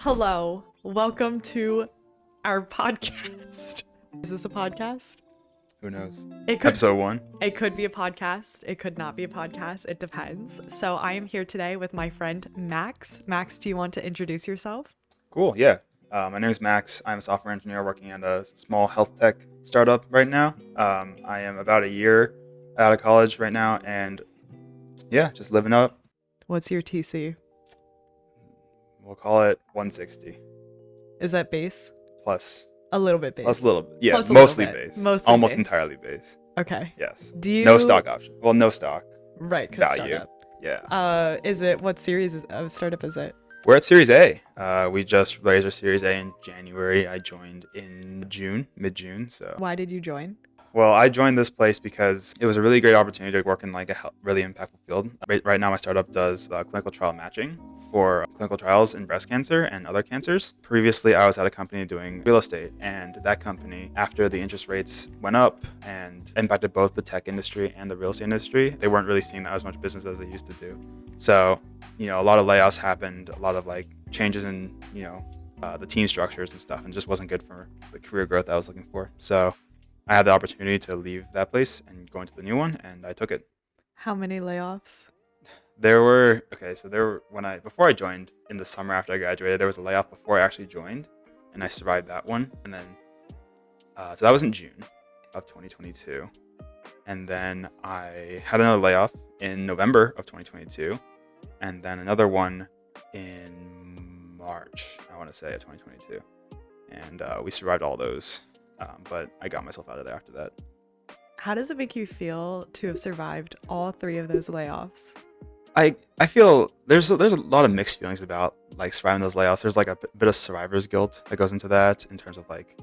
Hello, welcome to our podcast. Is this a podcast? Who knows? It could Episode 1. it could be a podcast. It could not be a podcast. It depends. So I am here today with my friend Max. Max, do you want to introduce yourself? Cool, yeah. My name is Max. I'm a software engineer working at a small health tech startup right now. I am about a year out of college right now, and yeah, just living up. What's your TC? We'll call it 160 Is that base? plus A little bit base. plus a little bit. Yeah, Plus a little mostly bit. base. Mostly Almost base. entirely base. Okay. Yes. Do you No stock option. Well, no stock Right, because value. startup. Yeah. Is it what series of startup is it? We're at Series A. We just raised our Series A in January. I joined in mid-June. So. Why did you join? Well, I joined this place because it was a really great opportunity to work in like a really impactful field. Right now, my startup does clinical trial matching for clinical trials in breast cancer and other cancers. Previously, I was at a company doing real estate, and that company, after the interest rates went up and impacted both the tech industry and the real estate industry, they weren't really seeing that as much business as they used to do. So, a lot of layoffs happened, a lot of like changes in, the team structures and stuff, and just wasn't good for the career growth I was looking for. So I had the opportunity to leave that place and go into the new one, and I took it. How many layoffs? Before I joined in the summer after I graduated, there was a layoff before I actually joined, and I survived that one. And then, so that was in June of 2022. And then I had another layoff in November of 2022, and then another one in March, I want to say, of 2022. And we survived all those. But I got myself out of there after that. How does it make you feel to have survived all three of those layoffs? I feel there's a lot of mixed feelings about like surviving those layoffs. There's like a bit of survivor's guilt that goes into that in terms of like,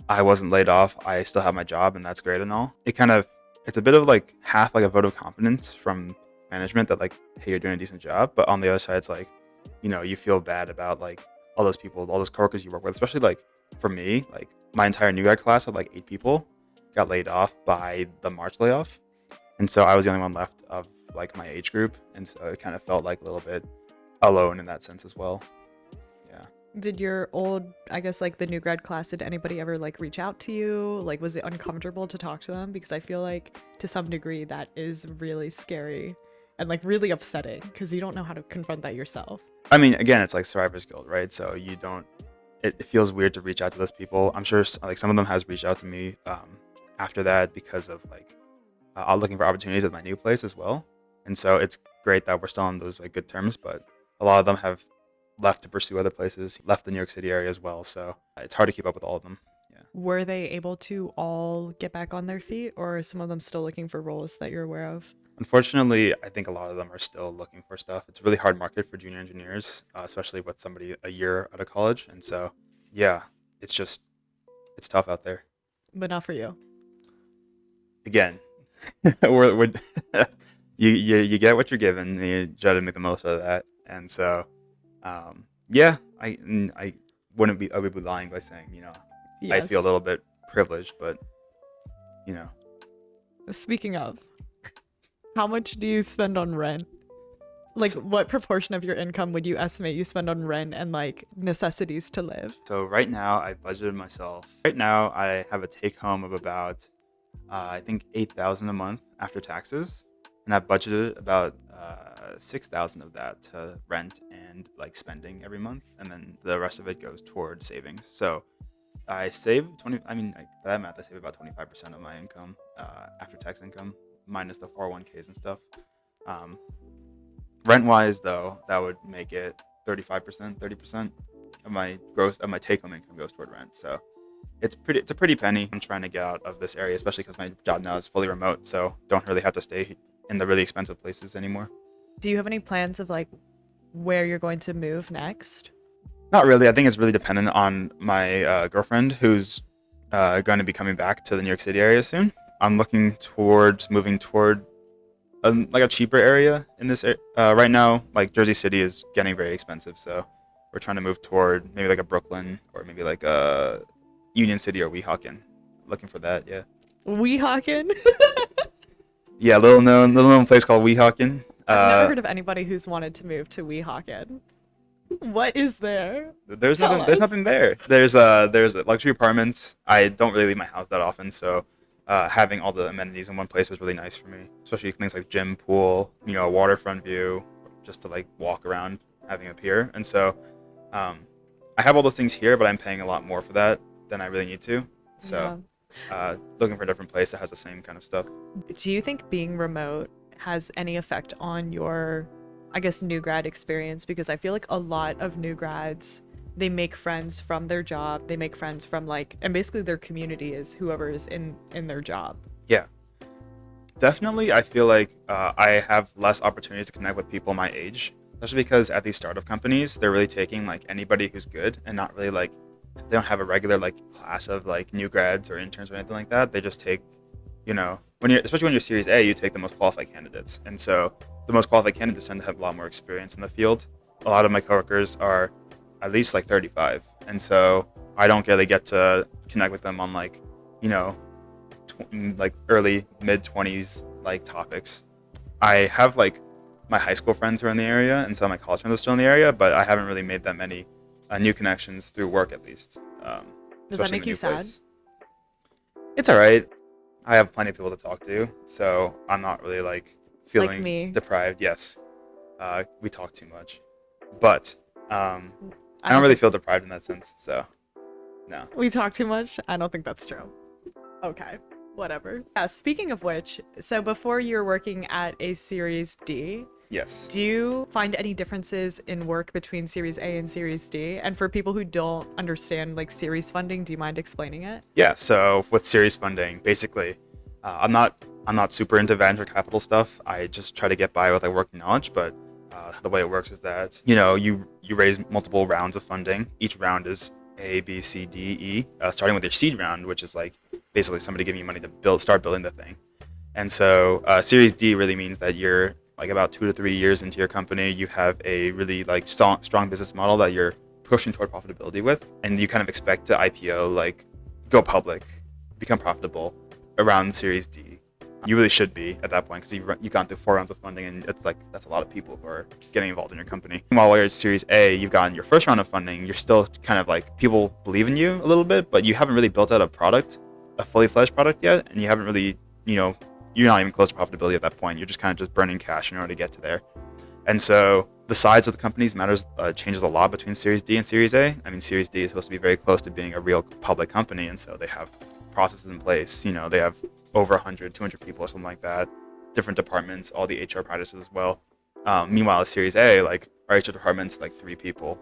I wasn't laid off. I still have my job, and that's great and all. It's a bit of like half like a vote of confidence from management that like, hey, you're doing a decent job. But on the other side, it's like, you feel bad about like all those people, all those coworkers you work with, especially like for me, like my entire new grad class of like 8 people got laid off by the March layoff. And so I was the only one left of like my age group. And so it kind of felt like a little bit alone in that sense as well. Yeah. Did your old, I guess like the new grad class, did anybody ever like reach out to you? Like, was it uncomfortable to talk to them? Because I feel like to some degree that is really scary and like really upsetting because you don't know how to confront that yourself. I mean, again, it's like survivor's guilt, right? So it feels weird to reach out to those people. I'm sure like some of them has reached out to me after that because of like I'm looking for opportunities at my new place as well. And so it's great that we're still on those like good terms, but a lot of them have left to pursue other places, left the New York City area as well. So it's hard to keep up with all of them. Yeah. Were they able to all get back on their feet, or are some of them still looking for roles that you're aware of? Unfortunately, I think a lot of them are still looking for stuff. It's a really hard market for junior engineers, especially with somebody a year out of college. And so, yeah, it's tough out there. But not for you. Again, we're you get what you're given, and you try to make the most of that. And so, yeah, I would be lying by saying, I feel a little bit privileged, but, Speaking of, how much do you spend on rent? Like, what proportion of your income would you estimate you spend on rent and like necessities to live? So right now I budgeted myself. Right now I have a take home of about, I think 8,000 a month after taxes, and I budgeted about 6,000 of that to rent and like spending every month, and then the rest of it goes towards savings. So I save 20. I mean, like, by that math, I save about 25% of my income after tax income, minus the 401ks and stuff. Rent wise though, that would make it 30% of my take home income goes toward rent. So it's a pretty penny. I'm trying to get out of this area, especially because my job now is fully remote, so don't really have to stay in the really expensive places anymore. Do you have any plans of like where you're going to move next? Not really. I think it's really dependent on my girlfriend, who's going to be coming back to the New York City area soon. I'm looking towards moving toward like a cheaper area in this right now. Like Jersey City is getting very expensive, so we're trying to move toward maybe like a Brooklyn or maybe like a Union City or Weehawken. Looking for that, yeah. Weehawken? Yeah, little known place called Weehawken. I've never heard of anybody who's wanted to move to Weehawken. What is there? There's Tell nothing. There's us. nothing there. There's luxury apartments. I don't really leave my house that often, so having all the amenities in one place is really nice for me. Especially things like gym, pool, a waterfront view, just to like walk around, having a pier. And so, um, I have all those things here, but I'm paying a lot more for that than I really need to. So, Yeah. looking for a different place that has the same kind of stuff. Do you think being remote has any effect on your, I guess, new grad experience? Because I feel like a lot of new grads, they make friends from their job. They make friends from like, and basically their community is whoever is in their job. Yeah, definitely. I feel like I have less opportunities to connect with people my age, especially because at these startup companies, they're really taking like anybody who's good and not really like they don't have a regular like class of like new grads or interns or anything like that. They just take, when you're especially when you're Series A, you take the most qualified candidates, and so the most qualified candidates tend to have a lot more experience in the field. A lot of my coworkers are at least like 35, and so I don't really get to connect with them on like, you know, like early mid 20s like topics. I have like my high school friends who are in the area, and some of my college friends are still in the area, but I haven't really made that many new connections through work at least. Does that Especially in make a you new sad? place. It's all right. I have plenty of people to talk to, so I'm not really like Like feeling me, deprived. Yes, we talk too much, but I I don't don't really think feel deprived in that sense. So no. we talk too much. I don't think that's true. Okay, whatever. Yeah, speaking of which, so before you're working at a Series D, Yes. do you find any differences in work between Series A and Series D? And for people who don't understand like series funding, do you mind explaining it? Yeah. So with series funding, basically, I'm not super into venture capital stuff. I just try to get by with like working knowledge, but the way it works is that you raise multiple rounds of funding. Each round is A, B, C, D, E. Starting with your seed round, which is like basically somebody giving you money to start building the thing. And so Series D really means that you're like about 2 to 3 years into your company. You have a really like strong business model that you're pushing toward profitability with, and you kind of expect to IPO, like go public, become profitable around Series D. You really should be at that point because you've gone through 4 rounds of funding, and it's like that's a lot of people who are getting involved in your company. While you're at Series A, you've gotten your first round of funding. You're still kind of like people believe in you a little bit, but you haven't really built out a product, a fully fledged product yet, and you haven't really, you're not even close to profitability at that point. You're just kind of just burning cash in order to get to there. And so the size of the companies changes a lot between Series D and Series A. I mean, Series D is supposed to be very close to being a real public company, and so they have processes in place. They have over 100, 200 people or something like that, different departments, all the HR practices as well. Meanwhile, at Series A, like our HR department's like 3 people.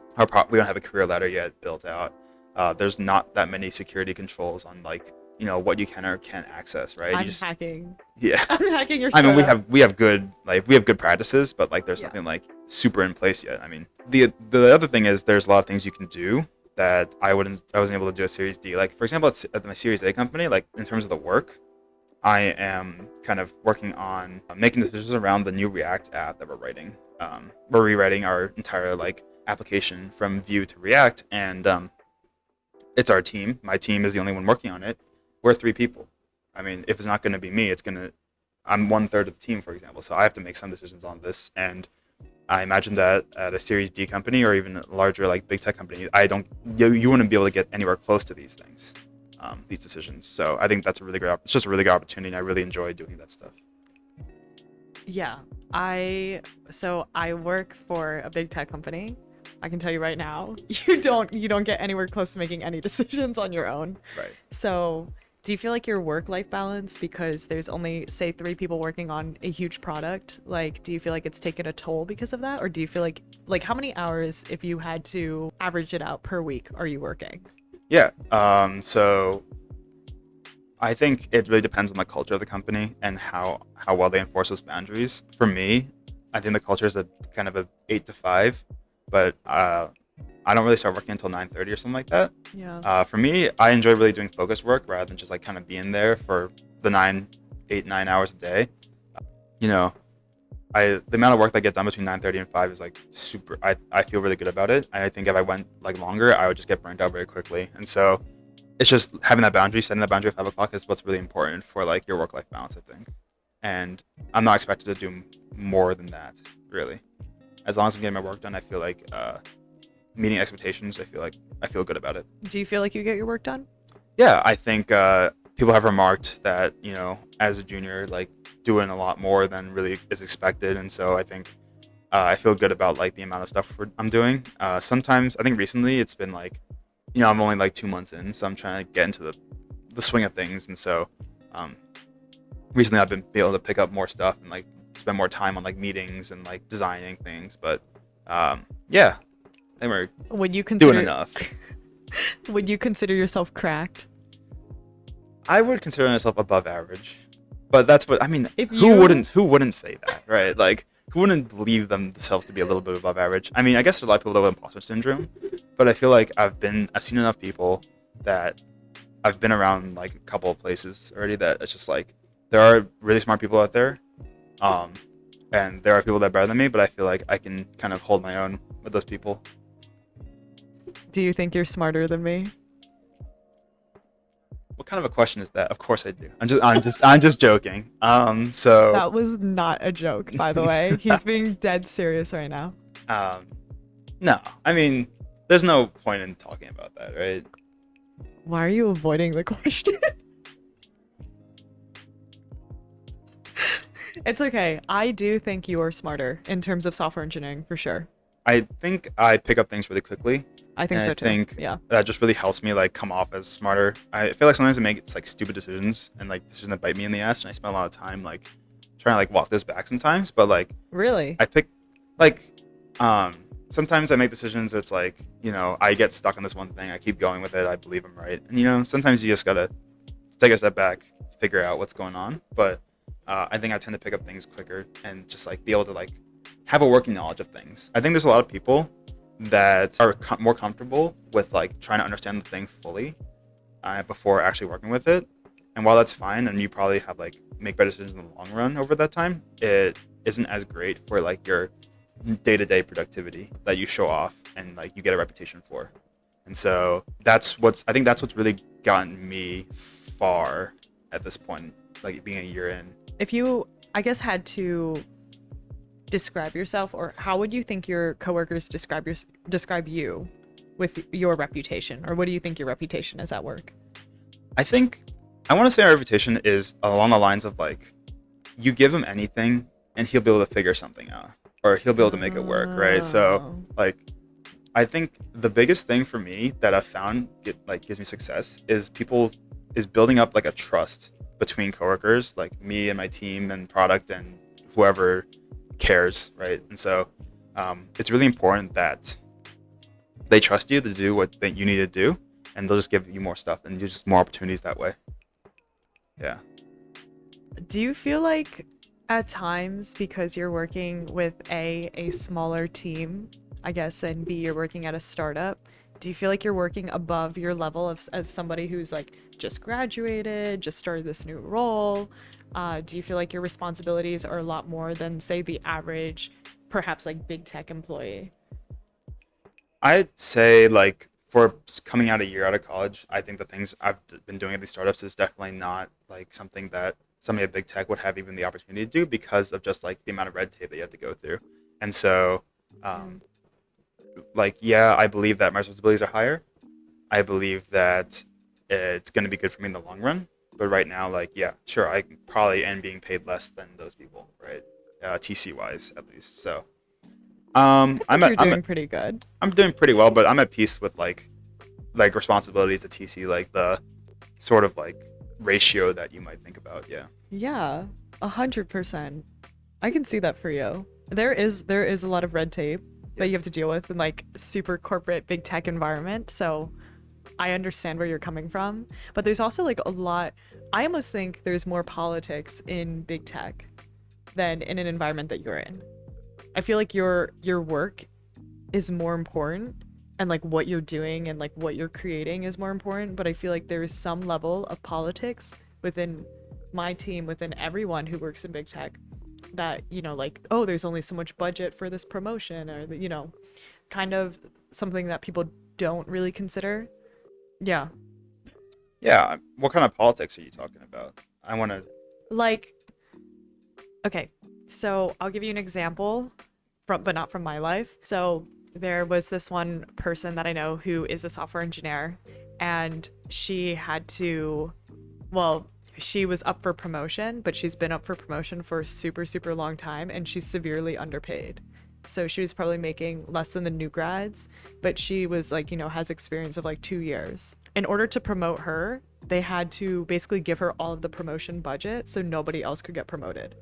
We don't have a career ladder yet built out. There's not that many security controls on like what you can or can't access, right? I'm hacking. Yeah. I'm hacking your I mean, startup. we have good practices, but like there's Yeah. nothing like super in place yet. I mean, the other thing is there's a lot of things you can do that I wasn't able to do at Series D. Like for example, at my Series A company, like in terms of the work, I am kind of working on making decisions around the new React app that we're writing. We're rewriting our entire like application from Vue to React, and it's our team. My team is the only one working on it. We're 3 people. I mean, if it's not going to be me, I'm 1/3 of the team, for example. So I have to make some decisions on this. And I imagine that at a Series D company or even a larger, like big tech company, you wouldn't be able to get anywhere close to these decisions. So I think that's it's just a really good opportunity. And I really enjoy doing that stuff. Yeah. I work for a big tech company. I can tell you right now, you don't get anywhere close to making any decisions on your own. Right. So, do you feel like your work-life balance, because there's only, say, 3 people working on a huge product, like, do you feel like it's taken a toll because of that? Or do you feel like how many hours, if you had to average it out per week, are you working? Yeah. So I think it really depends on the culture of the company and how well they enforce those boundaries. For me, I think the culture is a kind of a 8 to 5, but I don't really start working until 9:30 or something like that. Yeah. For me, I enjoy really doing focus work rather than just like kind of being there for the 9 hours a day. You know, the amount of work that I get done between 9:30 and 5 is like super. I feel really good about it. And I think if I went like longer, I would just get burnt out very quickly. And so it's just having that boundary, setting that boundary at 5 o'clock is what's really important for like your work-life balance, I think. And I'm not expected to do more than that, really. As long as I'm getting my work done, I feel like meeting expectations, I feel good about it. Do you feel like you get your work done? Yeah, I think people have remarked that, as a junior, like doing a lot more than really is expected, and so I think I feel good about like the amount of stuff I'm doing. Sometimes I think recently it's been like, I'm only like 2 months in, so I'm trying to get into the swing of things, and so um, recently I've been able to pick up more stuff and like spend more time on like meetings and like designing things. But yeah, I think we're Would you doing consider enough. would you consider yourself cracked? I would consider myself above average, but that's what I mean. If Who you wouldn't? Who wouldn't say that, right? Like, who wouldn't believe themselves to be a little bit above average? I mean, I guess there's a lot of people that have imposter syndrome, but I feel like I've seen enough people that I've been around like a couple of places already that it's just like there are really smart people out there, um, and there are people that are better than me, but I feel like I can kind of hold my own with those people. do you think you're smarter than me? What kind of a question is that? Of course I do. I'm just joking. So That was not a joke, by the way. He's being dead serious right now. um, no, I mean, there's no point in talking about that, right? Why are you avoiding the question? It's okay. I do think you are smarter in terms of software engineering for sure. I think I pick up things really quickly, I think and so I too. think Yeah. that just really helps me like come off as smarter. I feel like sometimes I make like stupid decisions and like decisions that bite me in the ass, and I spend a lot of time like trying to like walk this back sometimes. But like Really? I pick like um sometimes I make decisions that's like, I get stuck on this one thing, I keep going with it, I believe I'm right. And sometimes you just gotta take a step back, figure out what's going on. But I think I tend to pick up things quicker and just like be able to like have a working knowledge of things. I think there's a lot of people that are more comfortable with like trying to understand the thing fully before actually working with it. And while that's fine, and you probably have like make better decisions in the long run over that time, it isn't as great for like your day-to-day productivity that you show off and like you get a reputation for. And so I think that's what's really gotten me far at this point, like being a year in. If you, I guess, had to describe yourself, or how would you think your coworkers describe you with your reputation, or what do you think your reputation is at work? I think I want to say our reputation is along the lines of like, you give him anything and he'll be able to figure something out, or he'll be able to make it work, right? So Oh. like, I think the biggest thing for me that I've found gives me success is building up like a trust between coworkers, like me and my team and product and whoever cares, right? And so it's really important that they trust you to do what you need to do, and they'll just give you more stuff and you just more opportunities that way. Yeah. Do you feel like at times, because you're working with a smaller team, I guess, and B, you're working at a startup, do you feel like you're working above your level of somebody who's like just graduated, just started this new role? Do you feel like your responsibilities are a lot more than, say, the average, perhaps like big tech employee? I'd say like for coming out a year out of college, I think the things I've been doing at these startups is definitely not like something that somebody at big tech would have even the opportunity to do because of just like the amount of red tape that you have to go through. And so, um, like, yeah, I believe that my responsibilities are higher. I believe that it's going to be good for me in the long run. But right now, like, yeah, sure, I probably am being paid less than those people, right? TC wise, at least. So, I think you're I'm doing pretty good. I'm doing pretty well, but I'm at peace with like responsibilities to TC, like the sort of like ratio that you might think about. Yeah. Yeah, 100%. I can see that for you. There is a lot of red tape that Yeah. you have to deal with in like super corporate big tech environment. So I understand where you're coming from, but there's also like a lot. I almost think there's more politics in big tech than in an environment that you're in. I feel like your work is more important, and like what you're doing and like what you're creating is more important, but I feel like there is some level of politics within my team, within everyone who works in big tech, that, like, oh, there's only so much budget for this promotion, or kind of something that people don't really consider. Yeah. Yeah. What kind of politics are you talking about? I want to. Like, okay, so I'll give you an example, but not from my life. So There was this one person that I know who is a software engineer, and she had to, well, she was up for promotion, but she's been up for promotion for a super, super long time, and she's severely underpaid. So she was probably making less than the new grads, but she was like, has experience of like 2 years. In order to promote her, they had to basically give her all of the promotion budget so nobody else could get promoted.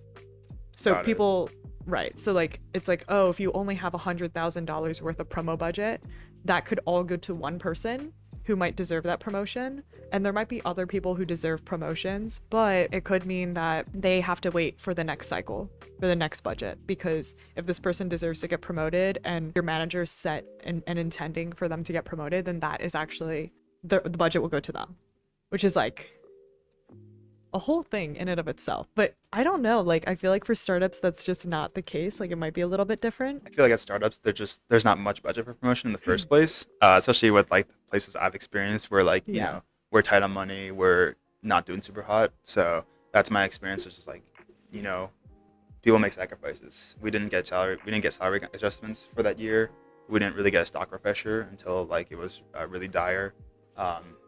So Got it. people, right. So like, it's like, oh, if you only have $100,000 worth of promo budget, that could all go to one person who might deserve that promotion. And there might be other people who deserve promotions, but it could mean that they have to wait for the next cycle, for the next budget. Because if this person deserves to get promoted and your manager is set and intending for them to get promoted, then that is actually, the budget will go to them, which is like a whole thing in and of itself. But I don't know, like I feel like for startups that's just not the case. Like it might be a little bit different. I feel like at startups, there's not much budget for promotion in the first place, especially with like the places I've experienced where like Yeah. we're tight on money, we're not doing super hot. So that's my experience. It's just like you know people make sacrifices. We didn't get salary adjustments for that year. We didn't really get a stock refresher until like it was really dire.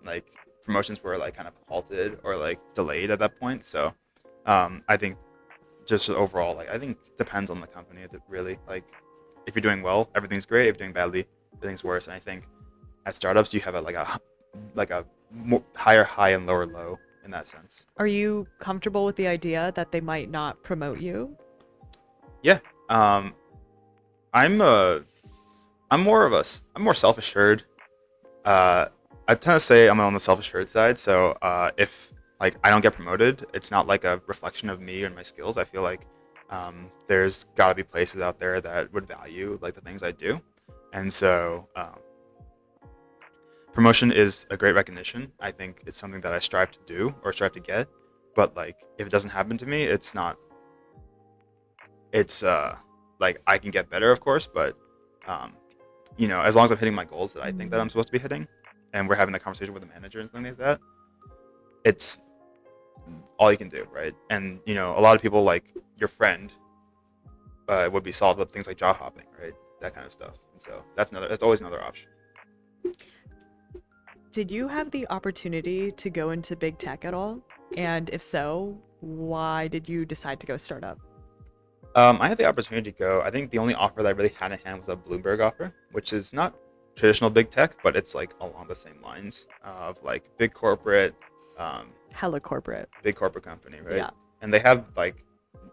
Like promotions were like kind of halted or like delayed at that point. So I think just overall, like I think depends on the company. It really like if you're doing well, everything's great. If you're doing badly, everything's worse. And I think at startups you have a higher high and lower low in that sense. Are you comfortable with the idea that they might not promote you? Yeah. I'm a I'm more self assured. I tend to say I'm on the self assured side. So if like I don't get promoted, it's not like a reflection of me and my skills. I feel like there's got to be places out there that would value like the things I do, and so promotion is a great recognition. I think it's something that I strive to do or strive to get. But like if it doesn't happen to me, it's not. It's like I can get better, of course, but um, as long as I'm hitting my goals that I think that I'm supposed to be hitting, and we're having that conversation with the manager and things like that, it's all you can do, right? And a lot of people like your friend would be solved with things like job hopping, right? That kind of stuff. And so that's always another option. Did you have the opportunity to go into big tech at all? And if so, why did you decide to go startup? I had the opportunity to go. I think the only offer that I really had in hand was a Bloomberg offer, which is not traditional big tech, but it's like along the same lines of like um, Hella corporate. big corporate company, right? Yeah. And they have like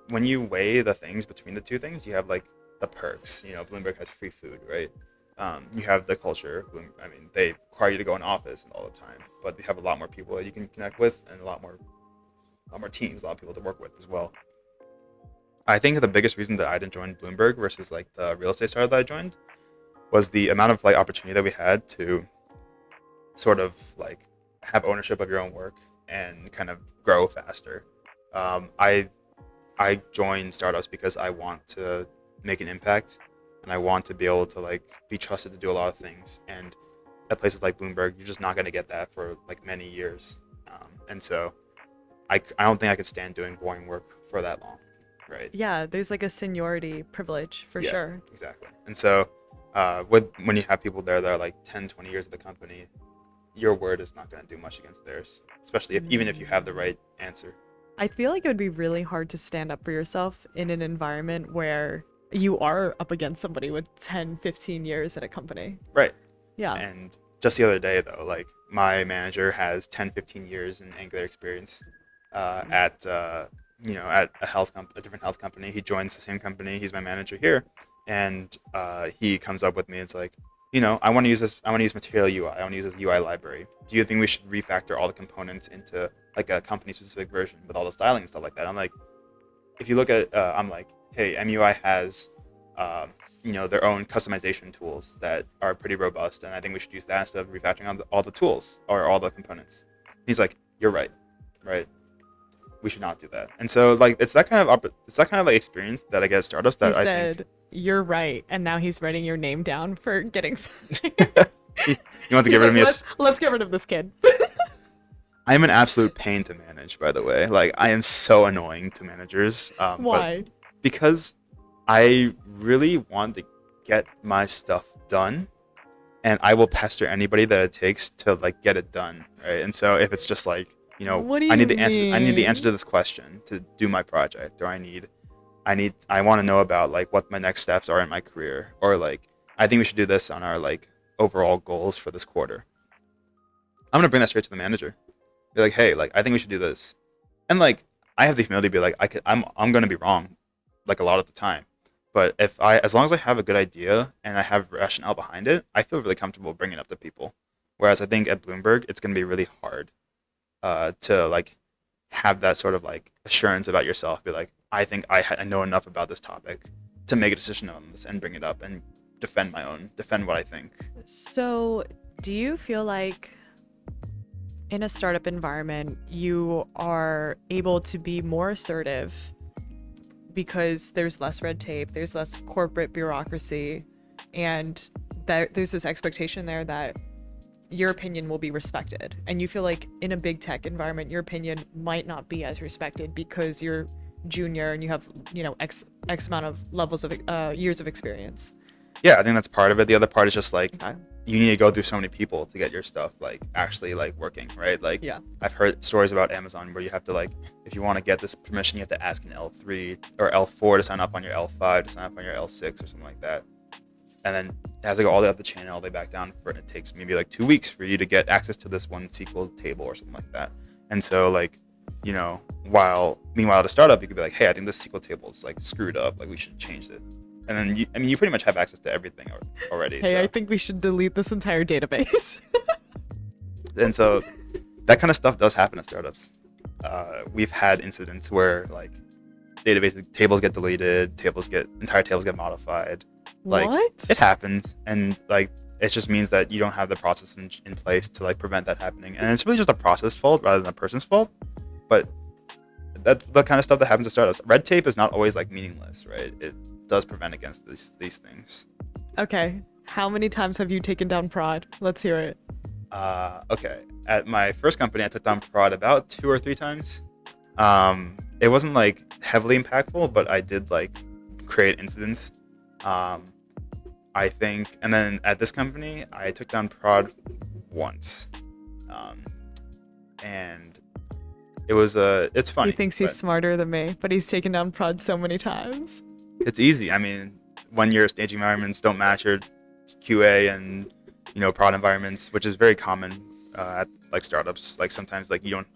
when you weigh the things between the two things, you have like the perks. Bloomberg has free food, right? You have the culture. I mean, they require you to go in office all the time, but they have a lot more people that you can connect with, and a lot more teams, a lot of people to work with as well. I think the biggest reason that I didn't join Bloomberg versus like the real estate startup that I joined was the amount of like opportunity that we had to sort of like have ownership of your own work and kind of grow faster. I joined startups because I want to make an impact and I want to be able to like be trusted to do a lot of things. And at places like Bloomberg, you're just not going to get that for like many years. And so I don't think I could stand doing boring work for that long, right? Yeah, there's like a seniority privilege for Yeah, sure. exactly. And so when you have people there that are like 10, 20 years of the company, your word is not going to do much against theirs, especially even if you have the right answer. I feel like it would be really hard to stand up for yourself in an environment where you are up against somebody with 10, 15 years at a company. Right. Yeah. And just the other day, though, like my manager has 10, 15 years in Angular experience at a different health company. He joins the same company. He's my manager here, and he comes up with me. It's like, I want to use this. I want to use Material UI. I want to use this UI library. Do you think we should refactor all the components into like a company-specific version with all the styling and stuff like that? I'm like, if you look at, I'm like, hey, MUI has, their own customization tools that are pretty robust, and I think we should use that instead of refactoring all the tools or all the components. He's like, you're right, right? We should not do that. And so like it's that kind of like experience that I get at startups He that I said, "You're right," and now he's writing your name down for getting. think he wants to get He's rid of like, me. let's get rid of this kid. I am an absolute pain to manage, by the way. Like I am so annoying to managers. But Why? because I really want to get my stuff done, and I will pester anybody that it takes to like get it done, right? And so if it's just like, What do I you need the answer. I need the answer mean? to this question to do my project, or I want to know about like what my next steps are in my career, or like I think we should do this on our like overall goals for this quarter. I'm gonna bring that straight to the manager. Be like, hey, like I think we should do this, and like I have the humility to be like, I'm gonna be wrong, like a lot of the time, but as long as I have a good idea and I have rationale behind it, I feel really comfortable bringing it up to people. Whereas I think at Bloomberg, it's gonna be really hard to like have that sort of like assurance about yourself. Be like, I think I know enough about this topic to make a decision on this and bring it up and defend what I think. So, do you feel like in a startup environment, you are able to be more assertive because there's less red tape, there's less corporate bureaucracy, and that there's this expectation there that your opinion will be respected. And you feel like in a big tech environment, your opinion might not be as respected because you're junior and you have, X amount of levels of years of experience. Yeah, I think that's part of it. The other part is just like Okay. you need to go through so many people to get your stuff like actually like working, right? Like Yeah. I've heard stories about Amazon where you have to like if you want to get this permission, you have to ask an L3 or L4 to sign up on your L5 to sign up on your L6 or something like that. And then it has to go all the way up the chain and all the way back down for it takes maybe like 2 weeks for you to get access to this one SQL table or something like that. And so like, meanwhile at a startup you could be like, hey, I think this SQL table is like screwed up, like we should change it. And then you pretty much have access to everything already. Hey, So. I think we should delete this entire database. And so that kind of stuff does happen at startups. We've had incidents where like tables get deleted, entire tables get modified. Like What? it happens, and like it just means that you don't have the process in place to like prevent that happening. And it's really just a process fault rather than a person's fault. But that's the kind of stuff that happens at startups. Red tape is not always like meaningless, right? It does prevent against these things. Okay. How many times have you taken down prod? Let's hear it. Okay. At my first company, I took down prod about 2 or 3 times. It wasn't like heavily impactful, but I did like create incidents. I think, and then at this company, I took down prod once, and it's funny. He thinks he's but smarter than me, but he's taken down prod so many times. It's easy. I mean, when your staging environments don't match your QA and prod environments, which is very common at like startups. Like sometimes like you don't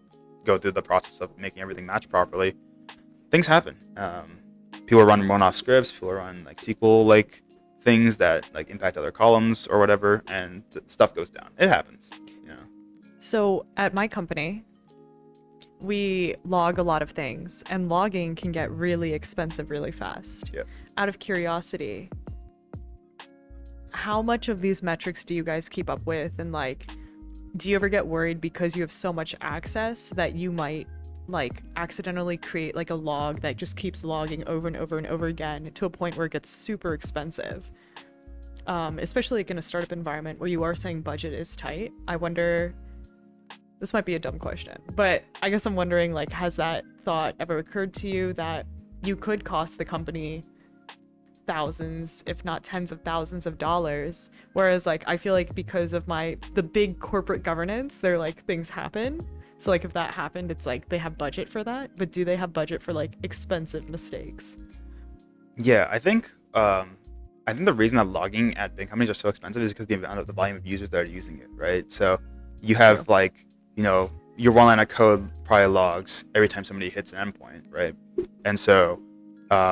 go through the process of making everything match properly. Things happen. People run one-off scripts. People run like SQL like things that like impact other columns or whatever, and stuff goes down. It happens. So at my company, we log a lot of things, and logging can get really expensive really fast. Yep. Out of curiosity, how much of these metrics do you guys keep up with? And like, do you ever get worried because you have so much access that you might like accidentally create like a log that just keeps logging over and over and over again to a point where it gets super expensive? Especially like in a startup environment where you are saying budget is tight. I wonder, this might be a dumb question, but I guess I'm wondering, like, has that thought ever occurred to you that you could cost the company thousands, if not tens of thousands of dollars? Whereas like, I feel like because of the big corporate governance, they're like, things happen. So like if that happened, it's like they have budget for that, but do they have budget for like expensive mistakes? Yeah, I think the reason that logging at big companies are so expensive is because the volume of users that are using it, right? So you have like, your one line of code probably logs every time somebody hits an endpoint, right? And so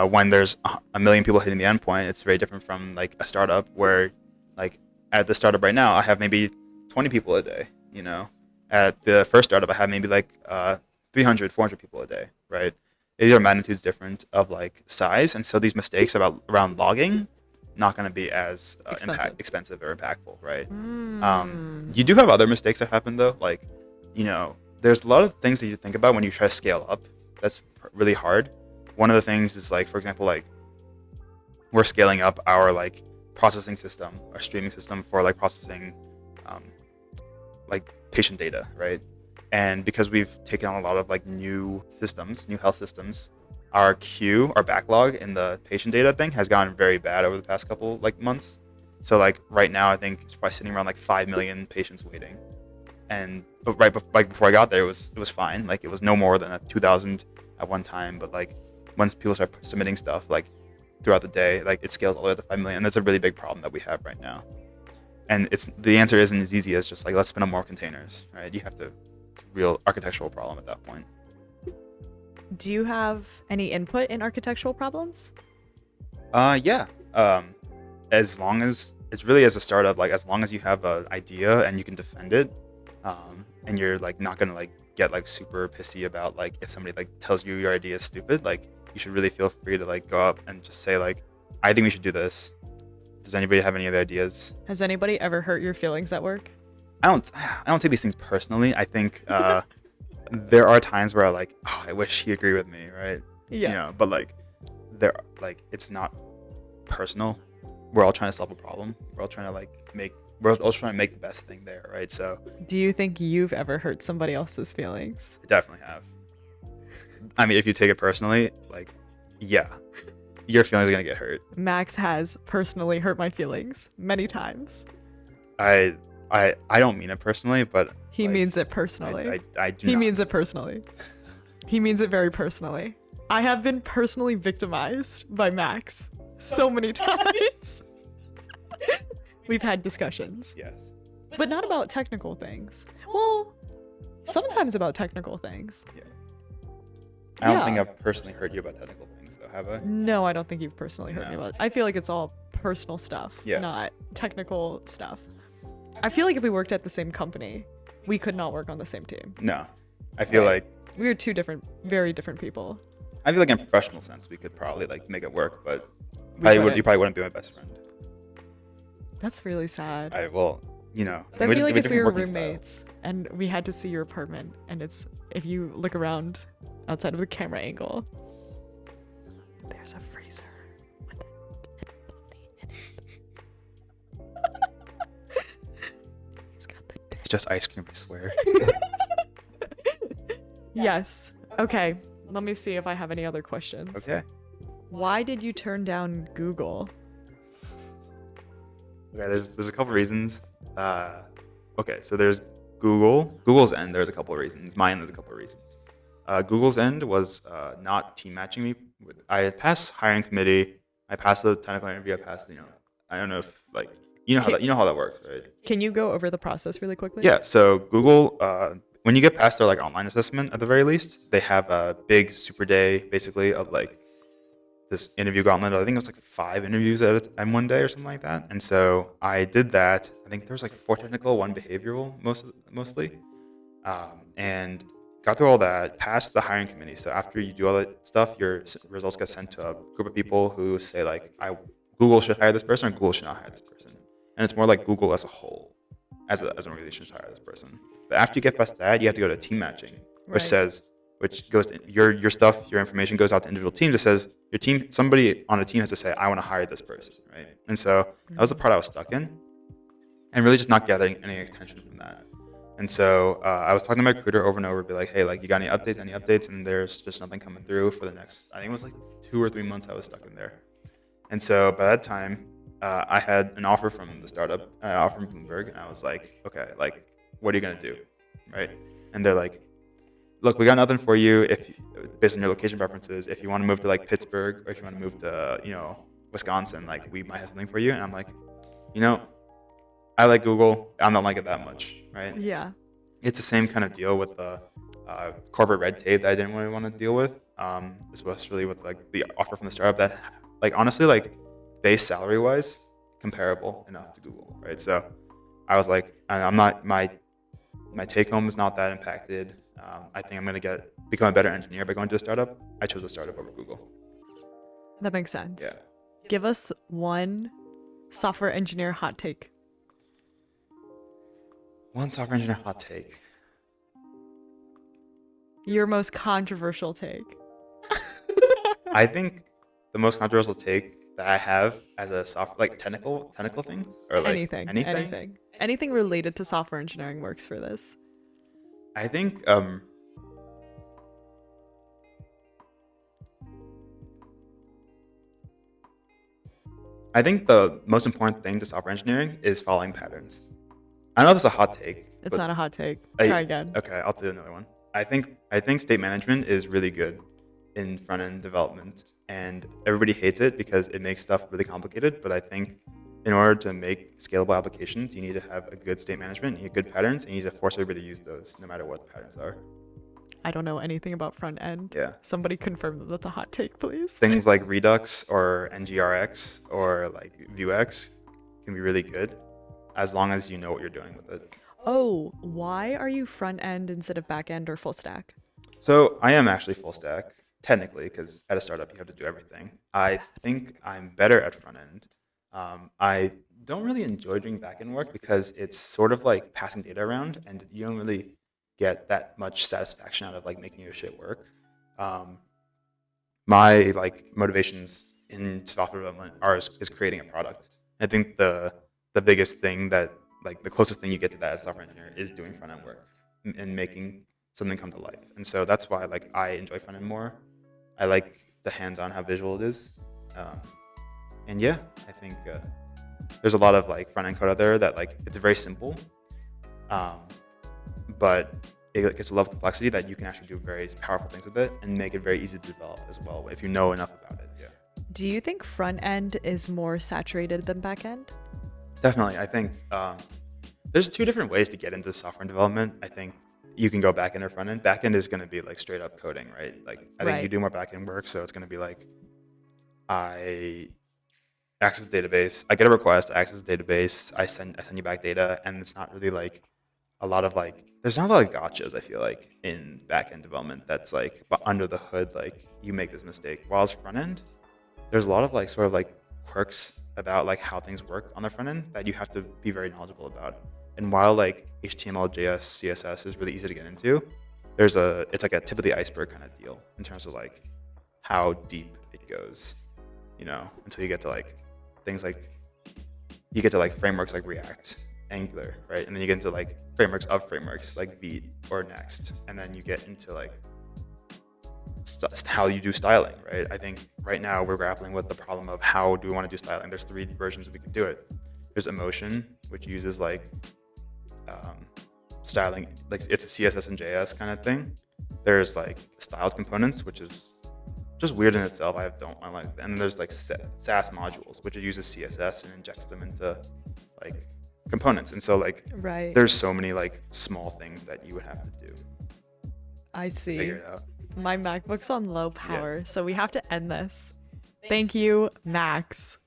when there's a million people hitting the endpoint, it's very different from like a startup where like at the startup right now, I have maybe 20 people a day, At the first startup, I had maybe like 300, 400 people a day, right? These are magnitudes different of like size. And so these mistakes around logging, not going to be as expensive or impactful, right? You do have other mistakes that happen though. Like, there's a lot of things that you think about when you try to scale up. That's really hard. One of the things is like, for example, like we're scaling up our like processing system, our streaming system for like processing like patient data, right? And because we've taken on a lot of like new health systems, our backlog in the patient data thing has gotten very bad over the past couple like months. So like right now, I think it's probably sitting around like 5 million patients waiting. And but like before I got there, it was fine. Like it was no more than a 2,000 at one time. But like once people start submitting stuff like throughout the day, like it scales all the way up to 5 million. And that's a really big problem that we have right now. And the answer isn't as easy as just like let's spin up more containers, right? You have to, it's a real architectural problem at that point. Do you have any input in architectural problems? Yeah. As long as it's really as a startup, like as long as you have an idea and you can defend it, and you're like not gonna like get like super pissy about like if somebody like tells you your idea is stupid, like you should really feel free to like go up and just say like, I think we should do this. Does anybody have any other ideas? Has anybody ever hurt your feelings at work? I don't take these things personally. I think there are times where I like, oh, I wish he agreed with me, right? Yeah. You know, but like it's not personal. We're all trying to solve a problem. We're all trying to make the best thing there, right? So Do you think you've ever hurt somebody else's feelings? I definitely have. I mean, if you take it personally, like, yeah, your feelings are gonna get hurt. Max has personally hurt my feelings many times. I don't mean it personally, but He like, means it personally. I do He not. means it personally. He means it very personally. I have been personally victimized by Max so many times. We've had discussions, Yes. but not about technical things. Well, sometimes about technical things. Yeah. I don't Yeah. think I've personally hurt you about technical things, though, have I? No, I don't think you've personally hurt me No. about it. I feel like it's all personal stuff, Yes. not technical stuff. I feel like if we worked at the same company, we could not work on the same team. No. I feel Right. like We are two very different people. in a professional sense, we could probably like make it work, but couldn't. you probably wouldn't be my best friend. That's really sad. That'd That'd be like if we were working style. roommates and we had to see your apartment, and it's if you look around outside of the camera angle, there's a freezer with a bunny in it. He's got the It's just ice cream, I swear. Yes. Okay. Let me see if I have any other questions. Okay. Why did you turn down Google? Okay, there's a couple reasons. Okay, so there's Google's end. There's a couple of reasons. Mine, there's a couple of reasons. Google's end was not team matching me. I passed hiring committee. I passed the technical interview. I passed, I don't know if like you know how that works, right? Can you go over the process really quickly? Yeah. So Google, when you get past their like online assessment, at the very least, they have a big super day basically of like this interview gauntlet. I think it was like 5 interviews at one day or something like that. And so I did that. I think there was like 4 technical, 1 behavioral mostly, and got through all that. Passed the hiring committee. So after you do all that stuff, your results get sent to a group of people who say like, Google should hire this person or Google should not hire this person. And it's more like Google as a whole, as an organization should hire this person. But after you get past that, you have to go to team matching, which goes to your stuff, your information goes out to individual teams. It says your team, somebody on a team has to say, I want to hire this person, right? And so that was the part I was stuck in, and really just not gathering any attention from that. And so I was talking to my recruiter over and over, be like, hey, like you got any updates? And there's just nothing coming through for the next, I think it was like 2 or 3 months I was stuck in there. And so by that time, I had an offer from the startup, an offer from Bloomberg, and I was like, okay, like, what are you gonna do, right? And they're like, look, we got nothing for you based on your location preferences. If you want to move to like Pittsburgh or if you want to move to Wisconsin, like we might have something for you. And I'm like, I like Google. I don't like it that much, right? Yeah. It's the same kind of deal with the corporate red tape that I didn't really want to deal with, especially with like the offer from the startup that, like honestly, like base salary wise, comparable enough to Google, right? So I was like, I'm not my take home is not that impacted. I think I'm gonna become a better engineer by going to a startup. I chose a startup over Google. That makes sense. Yeah. Give us one software engineer hot take. One software engineer hot take. Your most controversial take. I think the most controversial take that I have as a technical thing or like Anything related to software engineering works for this. I think I think the most important thing to software engineering is following patterns. I know that's a hot take, It's but not a hot take. I, Try again. okay, I'll do another one. I think state management is really good in front end development, and everybody hates it because it makes stuff really complicated. But I think in order to make scalable applications, you need to have a good state management, you need good patterns, and you need to force everybody to use those, no matter what the patterns are. I don't know anything about front end. Yeah, Somebody confirm that that's a hot take, please. things like Redux or NGRX or like Vuex can be really good as long as you know what you're doing with it. Oh, why are you front end instead of back end or full stack? So I am actually full stack, technically, because at a startup you have to do everything. I think I'm better at front end. I don't really enjoy doing back end work because it's sort of like passing data around, and you don't really get that much satisfaction out of like making your shit work. Um, my like motivations in software development is creating a product. I think the biggest thing that like the closest thing you get to that as a software engineer is doing front end work and making something come to life. And so that's why like I enjoy front end more. I like the hands-on how visual it is. Um, and yeah, I think there's a lot of like front end code out there that like it's very simple, um, but it gets a level of complexity that you can actually do very powerful things with it and make it very easy to develop as well if you know enough about it. Yeah, Do you think front end is more saturated than back end? definitely. I think there's two different ways to get into software development. I think you can go back end or front end. Back end is going to be like straight up coding, right? Like I think you Right. do more back end work, so it's going to be like I access the database, I get a request, I access the database, I send you back data, and it's not really like a lot of like there's not a lot of gotchas. I feel like in back end development that's like but under the hood like you make this mistake. While as front end, there's a lot of like sort of like quirks about like how things work on the front end that you have to be very knowledgeable about. And while like HTML, JS, CSS is really easy to get into, it's like a tip of the iceberg kind of deal in terms of like how deep it goes, until you get to like things like you get to like frameworks like React, Angular, right? And then you get into like frameworks of frameworks like Vite or Next, and then you get into like how you do styling, right? I think right now we're grappling with the problem of how do we want to do styling. There's three versions we can do it. There's Emotion, which uses like styling, like it's a CSS and JS kind of thing. There's like styled components, which is just weird in itself. I like. And then there's like SAS modules, which uses CSS and injects them into like components. And so like Right. there's so many like small things that you would have to do I to see. figure it out. My MacBook's on low power, so we have to end this. Thank you, Max.